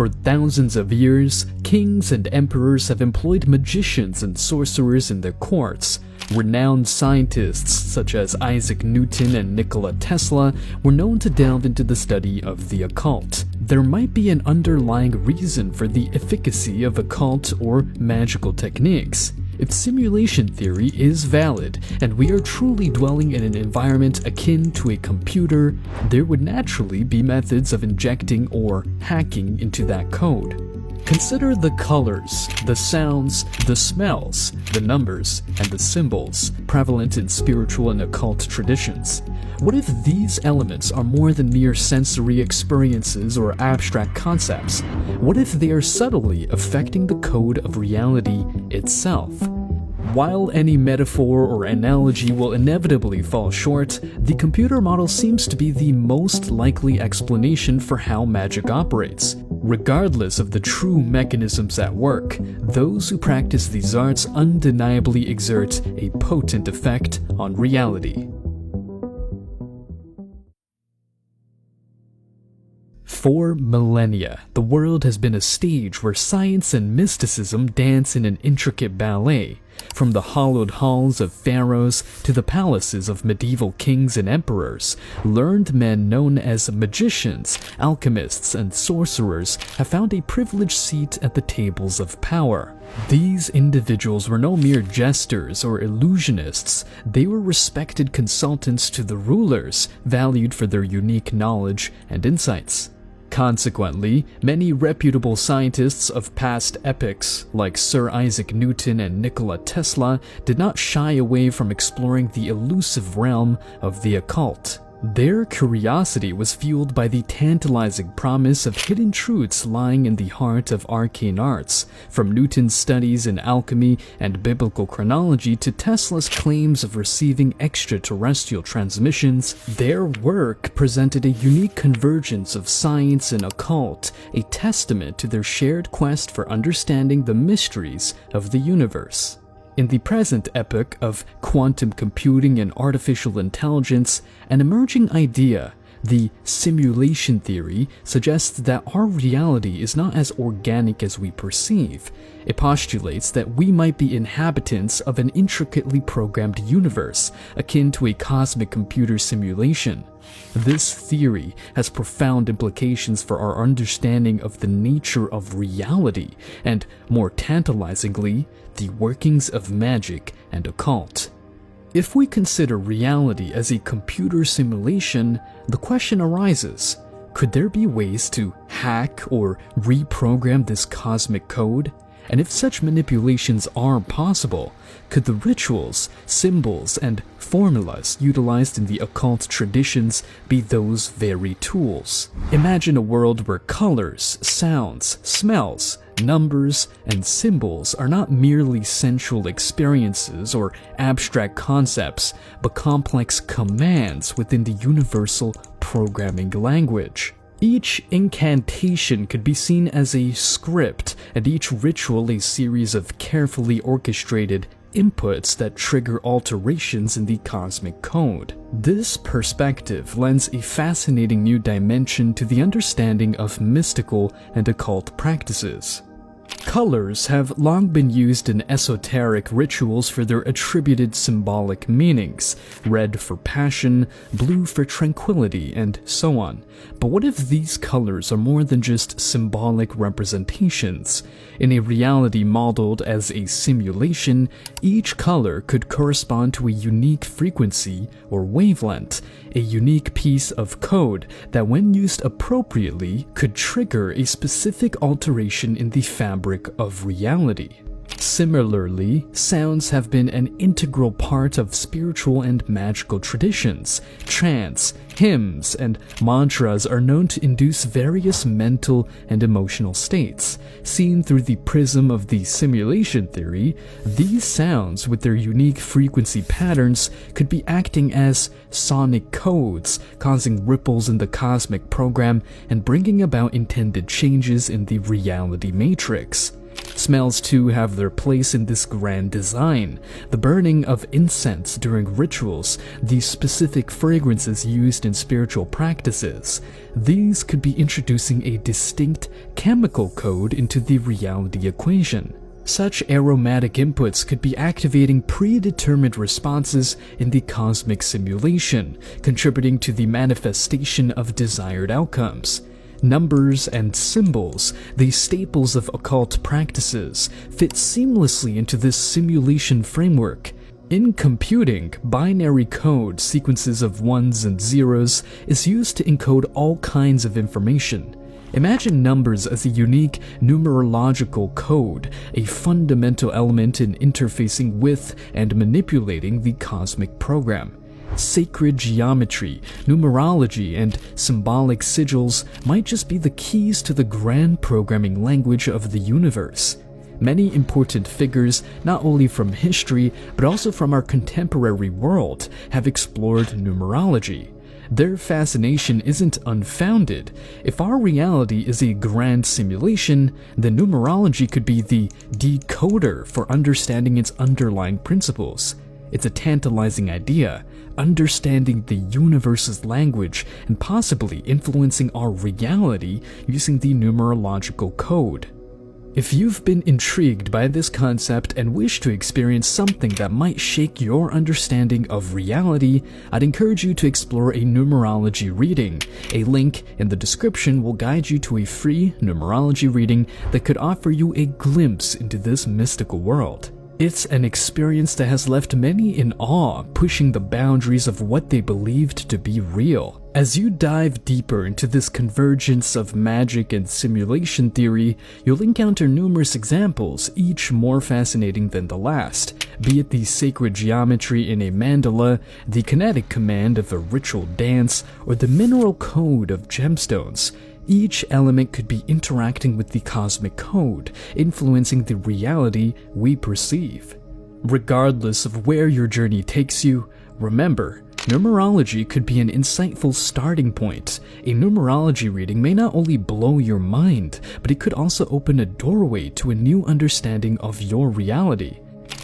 For thousands of years, kings and emperors have employed magicians and sorcerers in their courts. Renowned scientists such as Isaac Newton and Nikola Tesla were known to delve into the study of the occult. There might be an underlying reason for the efficacy of occult or magical techniques. If simulation theory is valid, and we are truly dwelling in an environment akin to a computer, there would naturally be methods of injecting or hacking into that code. Consider the colors, the sounds, the smells, the numbers, and the symbols prevalent in spiritual and occult traditions. What if these elements are more than mere sensory experiences or abstract concepts? What if they are subtly affecting the code of reality itself? While any metaphor or analogy will inevitably fall short, the computer model seems to be the most likely explanation for how magic operates. Regardless of the true mechanisms at work, those who practice these arts undeniably exert a potent effect on reality. For millennia, the world has been a stage where science and mysticism dance in an intricate ballet. From the hallowed halls of pharaohs to the palaces of medieval kings and emperors, learned men known as magicians, alchemists, and sorcerers have found a privileged seat at the tables of power. These individuals were no mere jesters or illusionists. They were respected consultants to the rulers, valued for their unique knowledge and insights. Consequently, many reputable scientists of past epochs, like Sir Isaac Newton and Nikola Tesla, did not shy away from exploring the elusive realm of the occult. Their curiosity was fueled by the tantalizing promise of hidden truths lying in the heart of arcane arts, from Newton's studies in alchemy and biblical chronology to Tesla's claims of receiving extraterrestrial transmissions. Their work presented a unique convergence of science and occult, a testament to their shared quest for understanding the mysteries of the universe. In the present epoch of quantum computing and artificial intelligence, an emerging idea, the simulation theory, suggests that our reality is not as organic as we perceive. It postulates that we might be inhabitants of an intricately programmed universe, akin to a cosmic computer simulation. This theory has profound implications for our understanding of the nature of reality and, more tantalizingly, the workings of magic and occult. If we consider reality as a computer simulation, the question arises, could there be ways to hack or reprogram this cosmic code? And if such manipulations are possible, could the rituals, symbols, and formulas utilized in the occult traditions be those very tools? Imagine a world where colors, sounds, smells, numbers, and symbols are not merely sensual experiences or abstract concepts, but complex commands within the universal programming language. Each incantation could be seen as a script, and each ritual a series of carefully orchestrated inputs that trigger alterations in the cosmic code. This perspective lends a fascinating new dimension to the understanding of mystical and occult practices. Colors have long been used in esoteric rituals for their attributed symbolic meanings, red for passion, blue for tranquility, and so on. But what if these colors are more than just symbolic representations? In a reality modeled as a simulation, each color could correspond to a unique frequency or wavelength, a unique piece of code that, when used appropriately, could trigger a specific alteration in the fabric of reality. Similarly, sounds have been an integral part of spiritual and magical traditions. Chants, hymns, and mantras are known to induce various mental and emotional states. Seen through the prism of the simulation theory, these sounds, with their unique frequency patterns, could be acting as sonic codes, causing ripples in the cosmic program and bringing about intended changes in the reality matrix. Smells too have their place in this grand design. The burning of incense during rituals, the specific fragrances used in spiritual practices. These could be introducing a distinct chemical code into the reality equation. Such aromatic inputs could be activating predetermined responses in the cosmic simulation, contributing to the manifestation of desired outcomes. Numbers and symbols, the staples of occult practices, fit seamlessly into this simulation framework. In computing, binary code, sequences of ones and zeros, is used to encode all kinds of information. Imagine numbers as a unique numerological code, a fundamental element in interfacing with and manipulating the cosmic program. Sacred geometry, numerology, and symbolic sigils might just be the keys to the grand programming language of the universe. Many important figures, not only from history but also from our contemporary world, have explored numerology. Their fascination isn't unfounded. If our reality is a grand simulation, then numerology could be the decoder for understanding its underlying principles. It's a tantalizing idea, understanding the universe's language and possibly influencing our reality using the numerological code. If you've been intrigued by this concept and wish to experience something that might shake your understanding of reality, I'd encourage you to explore a numerology reading. A link in the description will guide you to a free numerology reading that could offer you a glimpse into this mystical world. It's an experience that has left many in awe, pushing the boundaries of what they believed to be real. As you dive deeper into this convergence of magic and simulation theory, you'll encounter numerous examples, each more fascinating than the last. Be it the sacred geometry in a mandala, the kinetic command of a ritual dance, or the mineral code of gemstones. Each element could be interacting with the cosmic code, influencing the reality we perceive. Regardless of where your journey takes you, remember, numerology could be an insightful starting point. A numerology reading may not only blow your mind, but it could also open a doorway to a new understanding of your reality.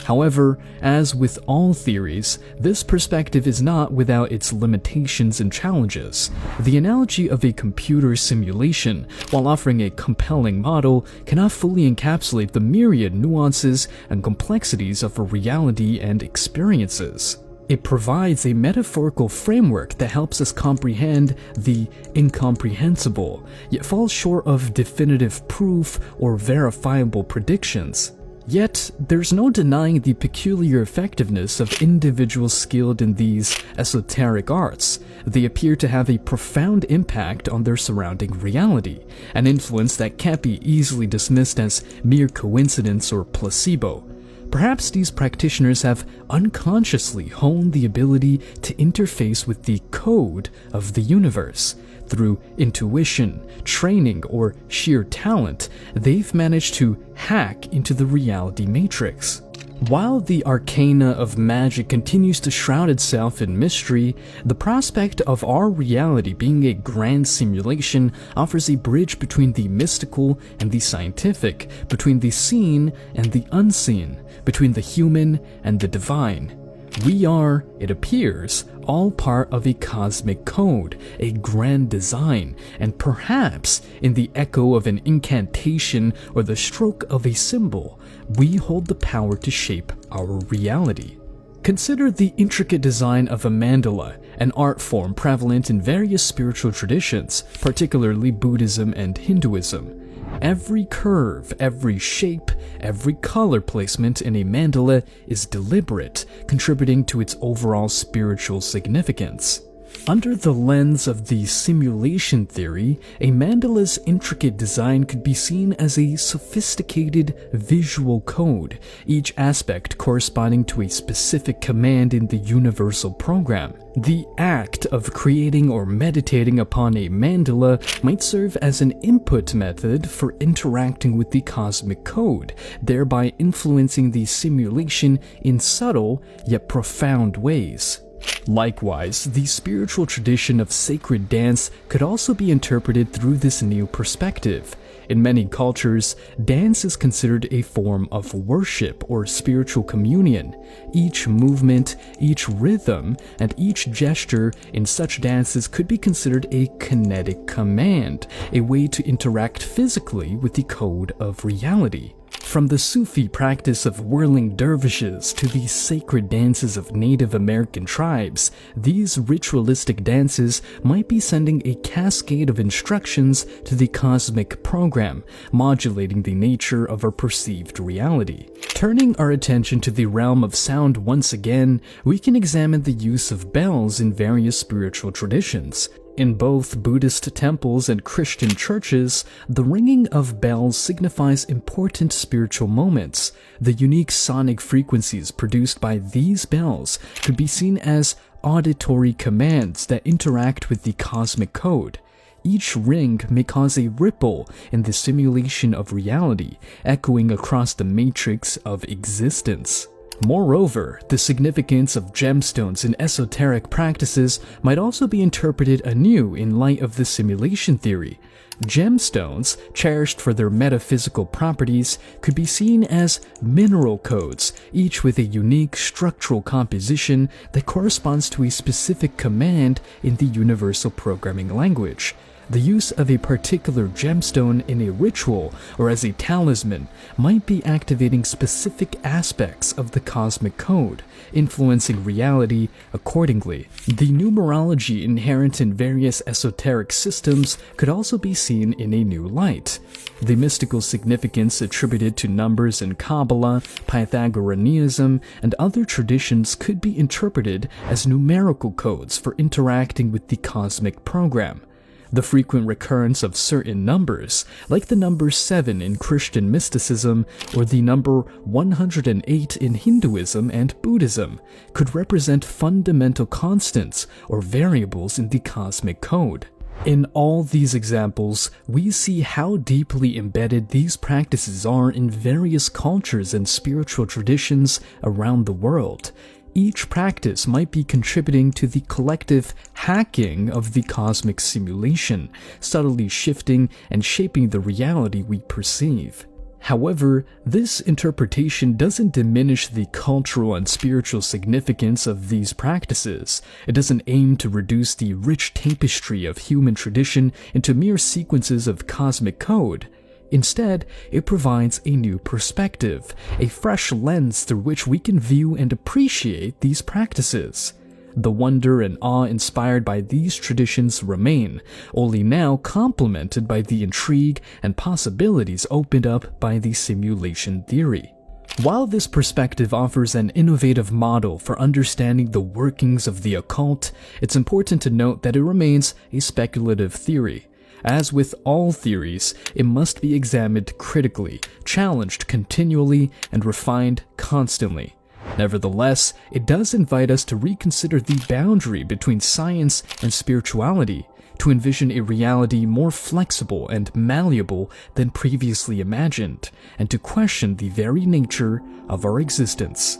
However, as with all theories, this perspective is not without its limitations and challenges. The analogy of a computer simulation, while offering a compelling model, cannot fully encapsulate the myriad nuances and complexities of a reality and experiences. It provides a metaphorical framework that helps us comprehend the incomprehensible, yet falls short of definitive proof or verifiable predictions. Yet, there's no denying the peculiar effectiveness of individuals skilled in these esoteric arts. They appear to have a profound impact on their surrounding reality, an influence that can't be easily dismissed as mere coincidence or placebo. Perhaps these practitioners have unconsciously honed the ability to interface with the code of the universe. Through intuition, training, or sheer talent, they've managed to hack into the reality matrix. While the arcana of magic continues to shroud itself in mystery, the prospect of our reality being a grand simulation offers a bridge between the mystical and the scientific, between the seen and the unseen, between the human and the divine. We are, it appears, all part of a cosmic code, a grand design, and perhaps, in the echo of an incantation or the stroke of a symbol, we hold the power to shape our reality. Consider the intricate design of a mandala, an art form prevalent in various spiritual traditions, particularly Buddhism and Hinduism. Every curve, every shape, every color placement in a mandala is deliberate, contributing to its overall spiritual significance. Under the lens of the simulation theory, a mandala's intricate design could be seen as a sophisticated visual code, each aspect corresponding to a specific command in the universal program. The act of creating or meditating upon a mandala might serve as an input method for interacting with the cosmic code, thereby influencing the simulation in subtle yet profound ways. Likewise, the spiritual tradition of sacred dance could also be interpreted through this new perspective. In many cultures, dance is considered a form of worship or spiritual communion. Each movement, each rhythm, and each gesture in such dances could be considered a kinetic command, a way to interact physically with the code of reality. From the Sufi practice of whirling dervishes to the sacred dances of Native American tribes, these ritualistic dances might be sending a cascade of instructions to the cosmic program, modulating the nature of our perceived reality. Turning our attention to the realm of sound once again, we can examine the use of bells in various spiritual traditions. In both Buddhist temples and Christian churches, the ringing of bells signifies important spiritual moments. The unique sonic frequencies produced by these bells could be seen as auditory commands that interact with the cosmic code. Each ring may cause a ripple in the simulation of reality, echoing across the matrix of existence. Moreover, the significance of gemstones in esoteric practices might also be interpreted anew in light of the simulation theory. Gemstones, cherished for their metaphysical properties, could be seen as mineral codes, each with a unique structural composition that corresponds to a specific command in the universal programming language. The use of a particular gemstone in a ritual or as a talisman might be activating specific aspects of the cosmic code, influencing reality accordingly. The numerology inherent in various esoteric systems could also be seen in a new light. The mystical significance attributed to numbers in Kabbalah, Pythagoreanism, and other traditions could be interpreted as numerical codes for interacting with the cosmic program. The frequent recurrence of certain numbers, like the number 7 in Christian mysticism or the number 108 in Hinduism and Buddhism, could represent fundamental constants or variables in the cosmic code. In all these examples, we see how deeply embedded these practices are in various cultures and spiritual traditions around the world. Each practice might be contributing to the collective hacking of the cosmic simulation, subtly shifting and shaping the reality we perceive. However, this interpretation doesn't diminish the cultural and spiritual significance of these practices. It doesn't aim to reduce the rich tapestry of human tradition into mere sequences of cosmic code. Instead, it provides a new perspective, a fresh lens through which we can view and appreciate these practices. The wonder and awe inspired by these traditions remain, only now complemented by the intrigue and possibilities opened up by the simulation theory. While this perspective offers an innovative model for understanding the workings of the occult, it's important to note that it remains a speculative theory. As with all theories, it must be examined critically, challenged continually, and refined constantly. Nevertheless, it does invite us to reconsider the boundary between science and spirituality, to envision a reality more flexible and malleable than previously imagined, and to question the very nature of our existence.